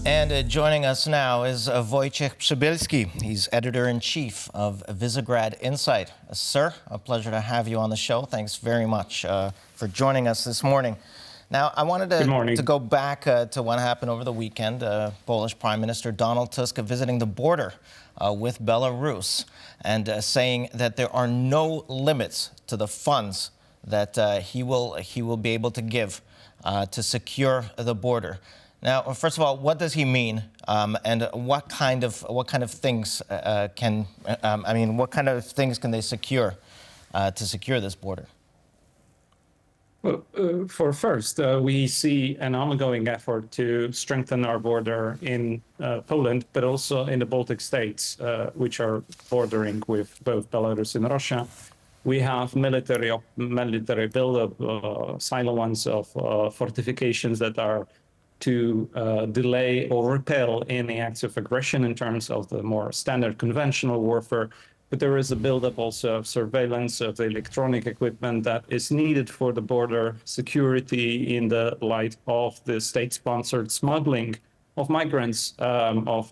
And joining us now is Wojciech Przybylski. He's editor-in-chief of Visegrad Insight. Sir, a pleasure to have you on the show. Thanks very much for joining us this morning. Now, I wanted to go back to what happened over the weekend. Polish Prime Minister Donald Tusk visiting the border with Belarus and saying that there are no limits to the funds that he will be able to give to secure the border. Now, first of all, what does he mean, and what kind of things what kind of things can they secure to secure this border? Well, we see an ongoing effort to strengthen our border in Poland, but also in the Baltic states, which are bordering with both Belarus and Russia. We have military buildup, silo ones of fortifications that are to delay or repel any acts of aggression in terms of the more standard conventional warfare. But there is a buildup also of surveillance of the electronic equipment that is needed for the border security in the light of the state-sponsored smuggling of migrants, of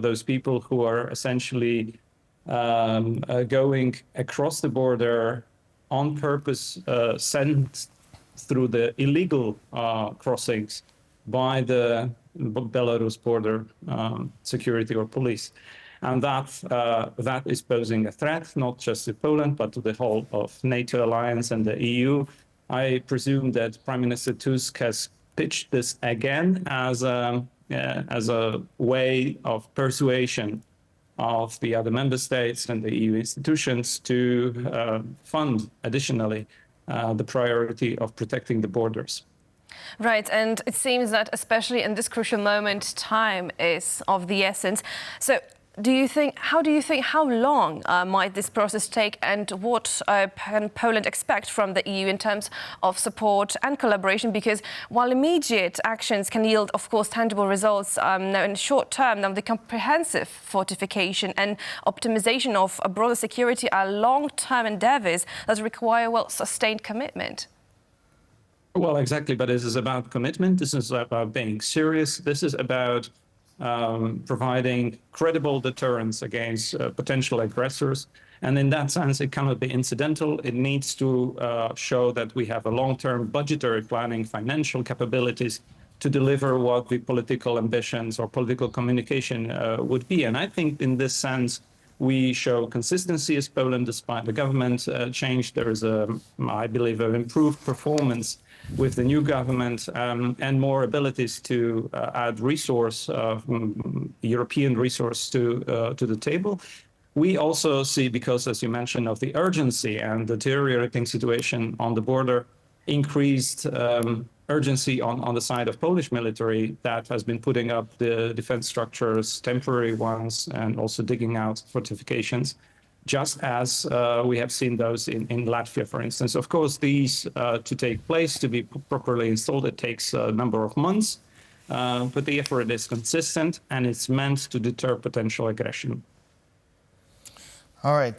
those people who are essentially going across the border on purpose, sent through the illegal crossings by the Belarus border security or police. And that is posing a threat, not just to Poland, but to the whole of NATO alliance and the EU. I presume that Prime Minister Tusk has pitched this again as a way of persuasion of the other member states and the EU institutions to fund additionally the priority of protecting the borders. Right, and it seems that especially in this crucial moment, time is of the essence. So how long might this process take, and what can Poland expect from the EU in terms of support and collaboration? Because while immediate actions can yield, of course, tangible results, now in the short term, now the comprehensive fortification and optimization of a broader security are long-term endeavours that require, well, sustained commitment. Well, exactly, but this is about commitment. This is about being serious. This is about providing credible deterrence against potential aggressors. And in that sense, it cannot be incidental. It needs to show that we have a long-term budgetary planning, financial capabilities to deliver what the political ambitions or political communication would be. And I think in this sense, we show consistency as Poland, despite the government change. There is, I believe, an improved performance with the new government and more abilities to add European resource to the table. We also see, because, as you mentioned, of the urgency and the deteriorating situation on the border, increased urgency on the side of Polish military that has been putting up the defense structures, temporary ones, and also digging out fortifications, just as we have seen those in Latvia, for instance. Of course, these to take place, to be properly installed, it takes a number of months, but the effort is consistent and it's meant to deter potential aggression. All right.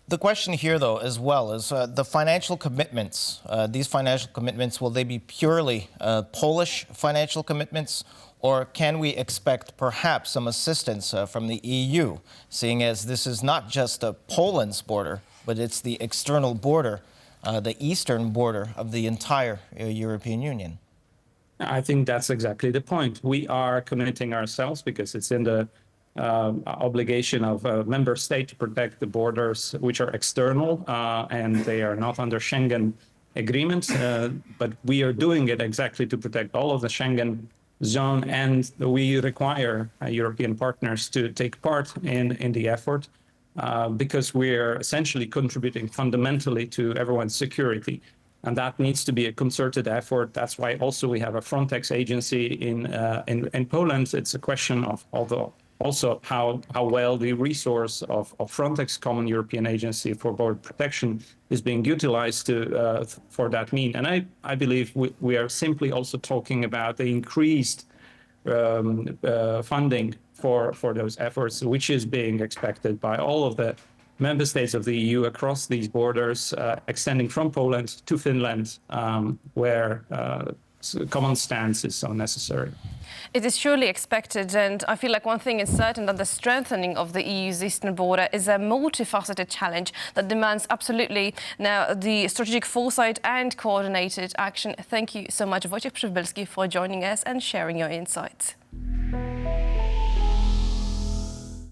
The question here, though, as well, is the financial commitments. These financial commitments, will they be purely Polish financial commitments, or can we expect perhaps some assistance from the EU, seeing as this is not just Poland's border, but it's the external border, the eastern border of the entire European Union? I think that's exactly the point. We are committing ourselves because it's in the obligation of a member state to protect the borders, which are external and they are not under Schengen agreement. But we are doing it exactly to protect all of the Schengen zone, and we require European partners to take part in the effort because we're essentially contributing fundamentally to everyone's security. And that needs to be a concerted effort. That's why also we have a Frontex agency in Poland. It's a question of also how well the resource of Frontex, Common European Agency for Border Protection, is being utilized for that mean. And I believe we are simply also talking about the increased funding for those efforts, which is being expected by all of the member states of the EU across these borders, extending from Poland to Finland, where common stance is so necessary. It is surely expected, and I feel like one thing is certain, that the strengthening of the EU's eastern border is a multifaceted challenge that demands absolutely now the strategic foresight and coordinated action. Thank you so much, Wojciech Przybylski, for joining us and sharing your insights.